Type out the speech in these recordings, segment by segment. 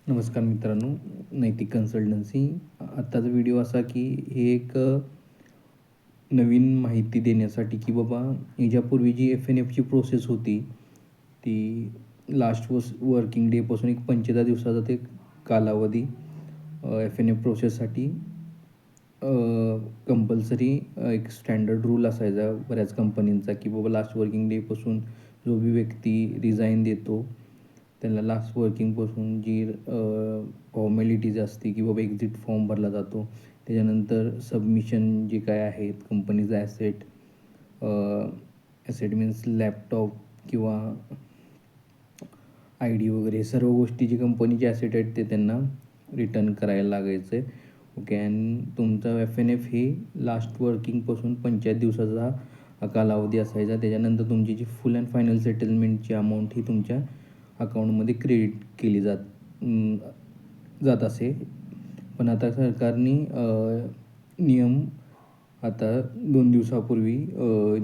नमस्कार मित्रांनो, नैतिक कन्सल्टन्सी. आत्ताचा व्हिडिओ असा की हे एक नवीन माहिती देण्यासाठी की बाबा ह्याच्यापूर्वी जी FNFची प्रोसेस होती ती लास्ट वर्किंग डेपासून एक 45 दिवसाचा ते कालावधी FNF प्रोसेससाठी कंपल्सरी एक स्टँडर्ड रूल असायचा बऱ्याच कंपनींचा की बाबा लास्ट वर्किंग डेपासून जो बी व्यक्ती रिझाईन देतो त्यांना लास्ट वर्किंगपासून जी फॉर्मॅलिटीज असते की बाबा एक्झिट फॉर्म भरला जातो, त्याच्यानंतर सबमिशन जे काय आहेत कंपनीचा ॲसेट मीन्स लॅपटॉप किंवा ID वगैरे सर्व गोष्टी जी कंपनीचे ॲसेट आहेत ते त्यांना रिटर्न करायला लागायचं आहे. ओके. आणि तुमचा FNF ही लास्ट वर्किंगपासून 45 दिवसाचा हा कालावधी असायचा. त्याच्यानंतर तुमची जी फुल अँड फायनल सेटलमेंटची अमाऊंट ही तुमच्या अकाउंटमध्ये क्रेडिट केली जात असे. पण आता सरकारने नियम आता 2 दिवसापूर्वी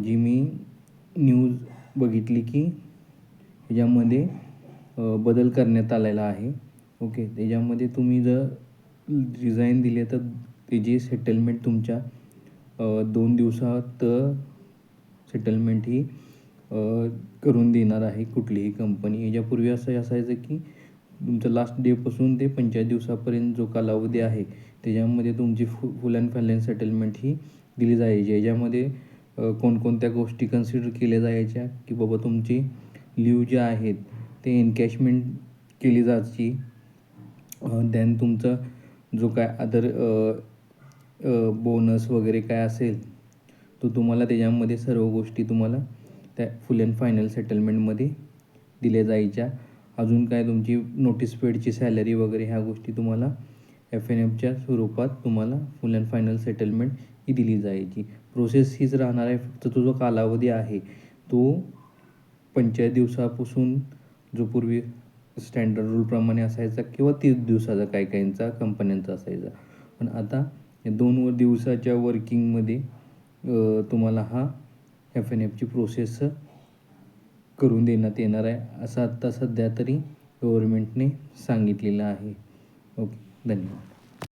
जी मी न्यूज बघितली की ह्याच्यामध्ये बदल करण्यात आलेला आहे. ओके. त्याच्यामध्ये तुम्ही जर रिझाईन दिले तर त्याची सेटलमेंट तुमच्या 2 दिवसात सेटलमेंट ही करून देणार आहे कुठलीही कंपनी. याच्यापूर्वी असं असायचं की तुमचं लास्ट डेपासून ते 45 दिवसापर्यंत जो कालावधी आहे त्याच्यामध्ये तुमची फुल अँड फायनल सेटलमेंट ही दिली जायची. याच्यामध्ये कोणकोणत्या गोष्टी कन्सिडर केल्या जायच्या की बाबा तुमची लीव ज्या आहेत ते एनकॅशमेंट केली जायची. देन तुमचा जो काय अदर बोनस वगैरे काय असेल तो तुम्हाला त्याच्यामध्ये सर्व गोष्टी तुम्हाला त्या फुल अँड फायनल सेटलमेंटमध्ये दिल्या जायच्या. अजून काय तुमची नोटीस पेडची सॅलरी वगैरे ह्या गोष्टी तुम्हाला FNFच्या स्वरूपात तुम्हाला फुल अँड फायनल सेटलमेंट ही दिली जायची. प्रोसेस हीच राहणार आहे, फक्त तो जो कालावधी आहे तो 45 दिवसापासून जो पूर्वी स्टँडर्ड रूलप्रमाणे असायचा किंवा 30 दिवसाचा काही काहींचा कंपन्यांचा असायचा. पण आता या 2 दिवसाच्या वर्किंगमध्ये तुम्हाला हा FNFची प्रोसेस करून देण्यात येणार आहे असं आत्ता सध्या तरी गव्हर्नमेंटने सांगितलेलं आहे. ओके. धन्यवाद.